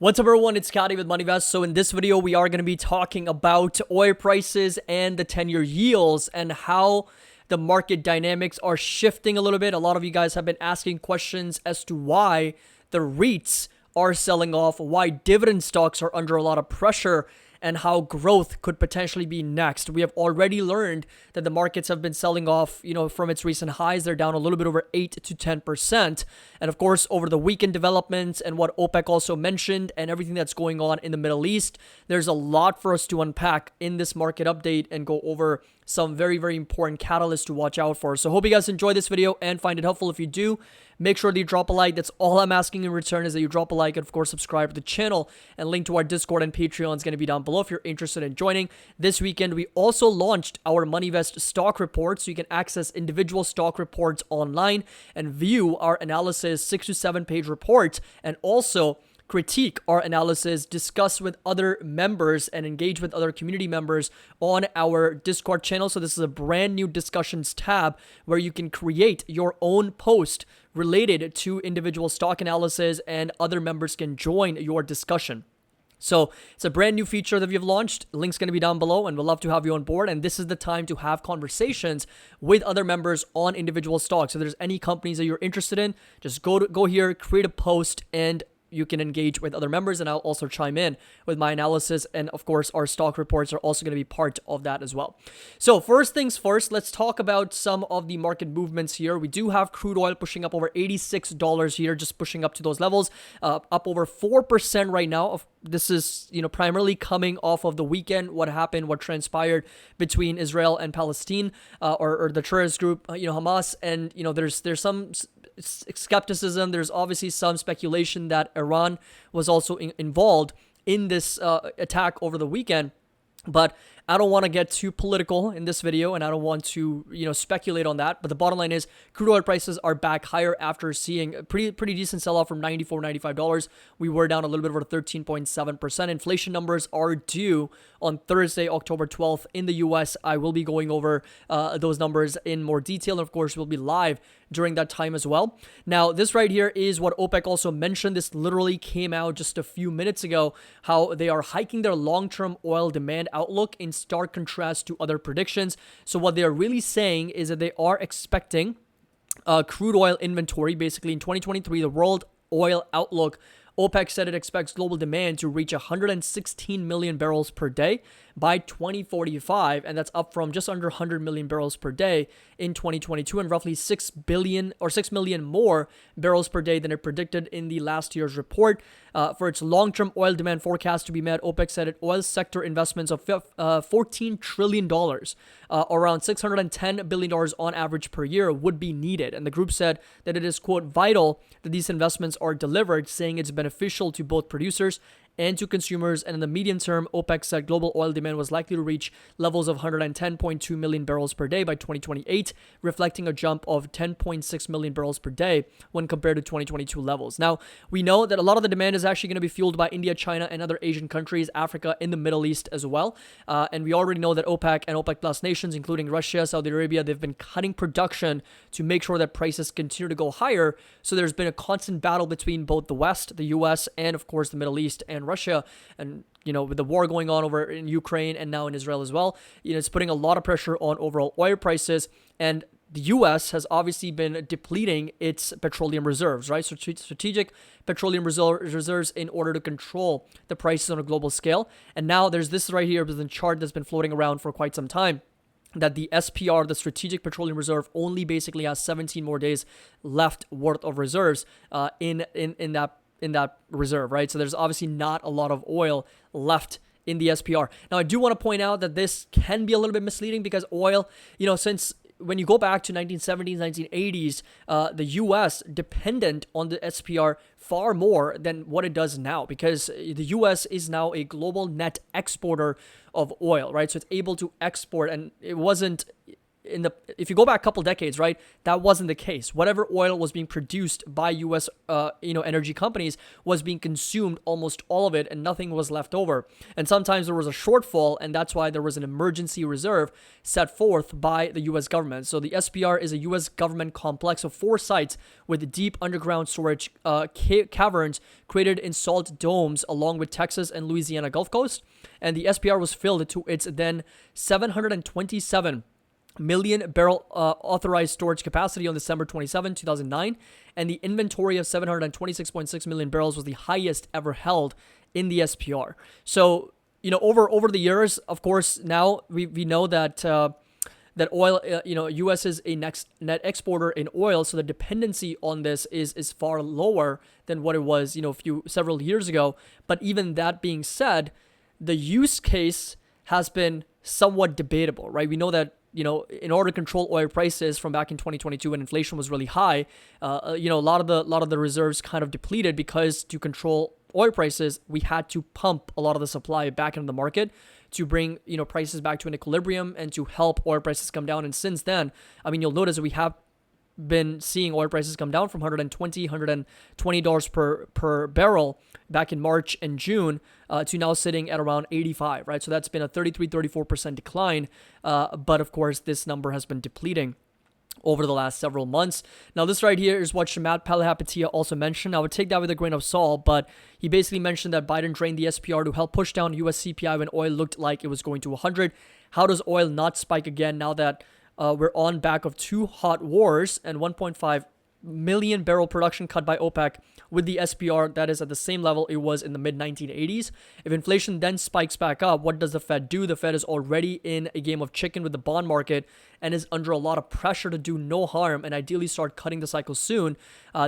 What's up everyone, it's Scotty with MoneyVest. So in this video, we are going to be talking about oil prices and the 10-year yields and how the market dynamics are shifting a little bit. A lot of you guys have been asking questions as to why the REITs are selling off, why dividend stocks are under a lot of pressure, and how growth could potentially be next. We have already learned that the markets have been selling off, from its recent highs. They're down a little bit over 8 to 10%. And of course, over the weekend developments and what OPEC also mentioned and everything that's going on in the Middle East, there's a lot for us to unpack in this market update and go over some very, very important catalysts to watch out for. So hope you guys enjoy this video and find it helpful. If you do, make sure that you drop a like. That's all I'm asking in return, is that you drop a like and of course subscribe to the channel, and link to our Discord and Patreon is going to be down below if you're interested in joining. This weekend, we also launched our MoneyVest stock report, so you can access individual stock reports online and view our analysis 6 to 7 page report, and also critique our analysis, discuss with other members, and engage with other community members on our Discord channel. So this is a brand new discussions tab where you can create your own post related to individual stock analysis, and other members can join your discussion. So it's a brand new feature that we've launched. Link's going to be down below, and we'd love to have you on board. And this is the time to have conversations with other members on individual stocks. So if there's any companies that you're interested in, just go here, create a post, and you can engage with other members, and I'll also chime in with my analysis. And of course, our stock reports are also going to be part of that as well. So first things first, let's talk about some of the market movements here. We do have crude oil pushing up over $86 here, just pushing up to those levels, up over 4% right now. This is, primarily coming off of the weekend, what happened, what transpired between Israel and Palestine, or the terrorist group, Hamas. And, there's some skepticism. There's obviously some speculation that Iran was also involved in this attack over the weekend. But I don't want to get too political in this video, and I don't want to, speculate on that. But the bottom line is crude oil prices are back higher after seeing a pretty decent sell-off from $94, $95. We were down a little bit over 13.7%. Inflation numbers are due on Thursday, October 12th in the US. I will be going over those numbers in more detail. And of course, we'll be live during that time as well. Now, this right here is what OPEC also mentioned. This literally came out just a few minutes ago, how they are hiking their long-term oil demand outlook in stark contrast to other predictions. So what they are really saying is that they are expecting crude oil inventory, basically in 2023, the world oil outlook. OPEC said it expects global demand to reach 116 million barrels per day by 2045, and that's up from just under 100 million barrels per day in 2022, and roughly 6 million more barrels per day than it predicted in the last year's report. For its long-term oil demand forecast to be met, OPEC said its oil sector investments of $14 trillion, around $610 billion on average per year, would be needed. And the group said that it is, quote, vital that these investments are delivered, saying it's beneficial to both producers and to consumers. And in the medium term, OPEC said global oil demand was likely to reach levels of 110.2 million barrels per day by 2028, reflecting a jump of 10.6 million barrels per day when compared to 2022 levels. Now, we know that a lot of the demand is actually going to be fueled by India, China, and other Asian countries, Africa, and the Middle East as well. And we already know that OPEC and OPEC Plus nations, including Russia, Saudi Arabia, they've been cutting production to make sure that prices continue to go higher. So there's been a constant battle between both the West, the US, and of course the Middle East and Russia. And with the war going on over in Ukraine and now in Israel as well, it's putting a lot of pressure on overall oil prices. And the U.S. has obviously been depleting its petroleum reserves, right? So strategic petroleum reserves in order to control the prices on a global scale. And now there's this right here, there's a chart that's been floating around for quite some time, that the SPR, the Strategic Petroleum Reserve, only basically has 17 more days left worth of reserves in that reserve, right? So there's obviously not a lot of oil left in the SPR. Now, I do want to point out that this can be a little bit misleading, because oil, since when you go back to 1970s, 1980s, the U.S. dependent on the SPR far more than what it does now, because the U.S. is now a global net exporter of oil, right? So it's able to export, and it wasn't if you go back a couple decades, right, that wasn't the case. Whatever oil was being produced by U.S. Energy companies was being consumed, almost all of it, and nothing was left over. And sometimes there was a shortfall, and that's why there was an emergency reserve set forth by the U.S. government. So the SPR is a U.S. government complex of 4 sites with deep underground storage caverns created in salt domes along with Texas and Louisiana Gulf Coast. And the SPR was filled to its then 727 million barrel authorized storage capacity on December 27, 2009, and the inventory of 726.6 million barrels was the highest ever held in the SPR. So, over the years, of course, now we know that that oil, U.S. is a net exporter in oil, so the dependency on this is far lower than what it was, several years ago. But even that being said, the use case has been somewhat debatable, right? We know that, in order to control oil prices from back in 2022 when inflation was really high, a lot of the reserves kind of depleted because to control oil prices, we had to pump a lot of the supply back into the market to bring, prices back to an equilibrium and to help oil prices come down. And since then, you'll notice that we have been seeing oil prices come down from $120 per barrel back in March and June to now sitting at around 85, right? So that's been a 34% decline. But of course, this number has been depleting over the last several months. Now, this right here is what Shamat Palihapitiya also mentioned. I would take that with a grain of salt, but he basically mentioned that Biden drained the SPR to help push down US CPI when oil looked like it was going to 100. How does oil not spike again now that we're on back of 2 hot wars and 1.5 million barrel production cut by OPEC with the SPR that is at the same level it was in the mid-1980s. If inflation then spikes back up, what does the Fed do? The Fed is already in a game of chicken with the bond market and is under a lot of pressure to do no harm and ideally start cutting the cycle soon.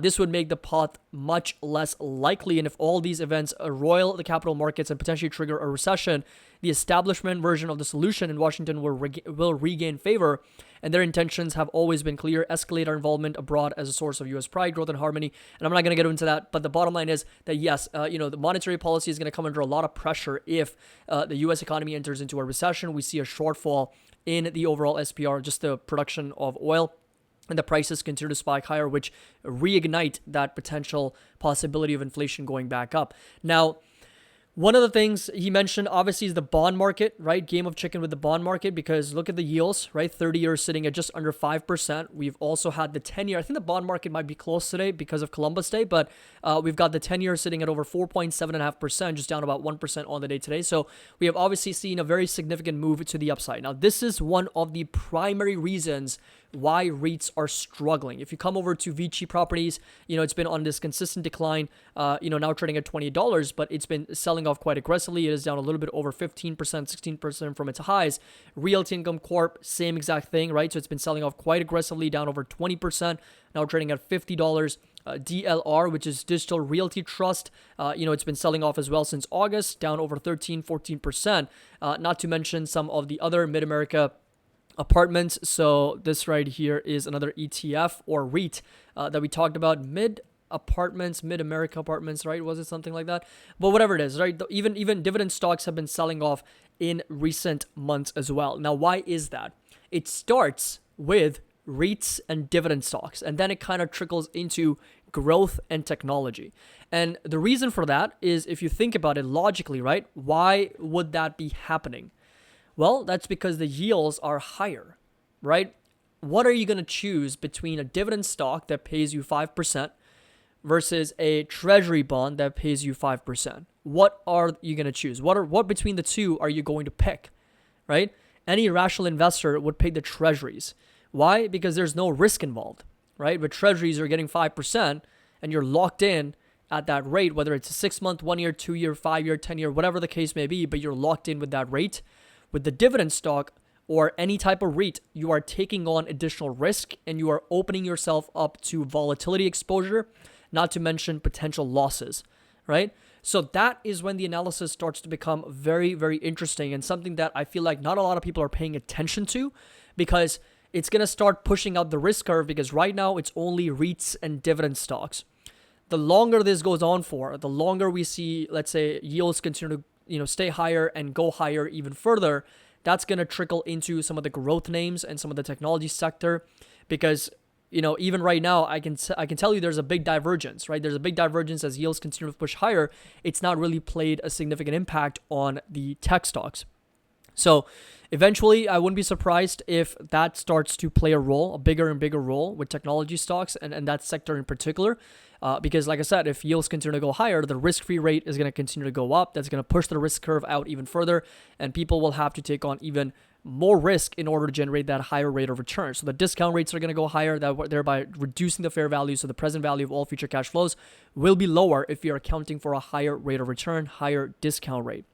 This would make the path much less likely, and if all these events roil the capital markets and potentially trigger a recession, the establishment version of the solution in Washington will regain favor, and their intentions have always been clear: escalate our involvement abroad as a source of U.S. pride, growth, and harmony. And I'm not going to get into that, but the bottom line is that yes, the monetary policy is going to come under a lot of pressure if the U.S. economy enters into a recession. We see a shortfall in the overall SPR, just the production of oil, and the prices continue to spike higher, which reignite that potential possibility of inflation going back up. Now, one of the things he mentioned, obviously, is the bond market, right? Game of chicken with the bond market, because look at the yields, right? 30 years sitting at just under 5%. We've also had the 10-year. I think the bond market might be close today because of Columbus Day, but we've got the 10-year sitting at over 4.7.5%, just down about 1% on the day today. So we have obviously seen a very significant move to the upside. Now, this is one of the primary reasons why REITs are struggling. If you come over to Vici Properties, it's been on this consistent decline, now trading at $20, but it's been selling off quite aggressively. It is down a little bit over 15%, 16% from its highs. Realty Income Corp, same exact thing, right? So it's been selling off quite aggressively, down over 20%, now trading at $50. DLR, which is Digital Realty Trust, it's been selling off as well since August, down over 14%. Not to mention some of the other Mid-America apartments. So this right here is another ETF or REIT that we talked about. Mid-America Apartments, right? Was it something like that? But whatever it is, right? Even dividend stocks have been selling off in recent months as well. Now, why is that? It starts with REITs and dividend stocks, and then it kind of trickles into growth and technology. And the reason for that is, if you think about it logically, right? Why would that be happening? Well, that's because the yields are higher, right? What are you going to choose between a dividend stock that pays you 5% versus a treasury bond that pays you 5%? What are you going to choose? What between the two are you going to pick, right? Any rational investor would pick the treasuries. Why? Because there's no risk involved, right? With treasuries, you're getting 5% and you're locked in at that rate, whether it's a 6-month, 1-year, 2-year, 5-year, 10-year, whatever the case may be, but you're locked in with that rate. With the dividend stock or any type of REIT, you are taking on additional risk and you are opening yourself up to volatility exposure, not to mention potential losses, right? So that is when the analysis starts to become very, very interesting, and something that I feel like not a lot of people are paying attention to, because it's going to start pushing out the risk curve, because right now it's only REITs and dividend stocks. The longer this goes on for, the longer we see, let's say, yields continue to stay higher and go higher even further, that's going to trickle into some of the growth names and some of the technology sector, because even right now, I can tell you there's a big divergence, right? There's a big divergence as yields continue to push higher. It's not really played a significant impact on the tech stocks. So eventually, I wouldn't be surprised if that starts to play a role, a bigger and bigger role with technology stocks and that sector in particular. Because like I said, if yields continue to go higher, the risk-free rate is going to continue to go up. That's going to push the risk curve out even further, and people will have to take on even more risk in order to generate that higher rate of return. So the discount rates are going to go higher, thereby reducing the fair value. So the present value of all future cash flows will be lower if you're accounting for a higher rate of return, higher discount rate.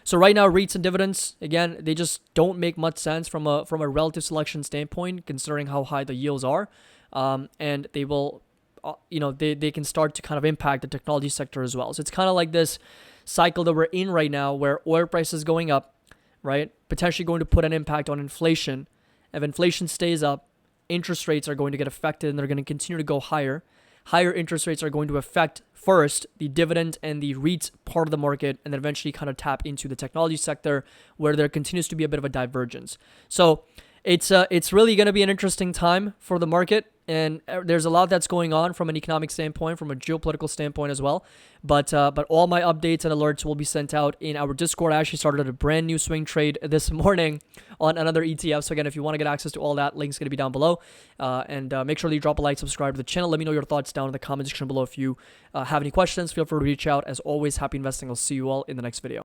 So right now, REITs and dividends, again, they just don't make much sense from a relative selection standpoint, considering how high the yields are, and they will, they can start to kind of impact the technology sector as well. So it's kind of like this cycle that we're in right now, where oil prices going up, right, potentially going to put an impact on inflation. If inflation stays up, interest rates are going to get affected, and they're going to continue to go higher. Higher interest rates are going to affect first the dividend and the REIT part of the market, and then eventually kind of tap into the technology sector, where there continues to be a bit of a divergence. So it's really going to be an interesting time for the market, and there's a lot that's going on from an economic standpoint, from a geopolitical standpoint as well. But all my updates and alerts will be sent out in our Discord. I actually started a brand new swing trade this morning on another ETF. So again, if you want to get access to all that, link's going to be down below. And make sure that you drop a like, subscribe to the channel. Let me know your thoughts down in the comment section below. If you have any questions, feel free to reach out. As always, happy investing. I'll see you all in the next video.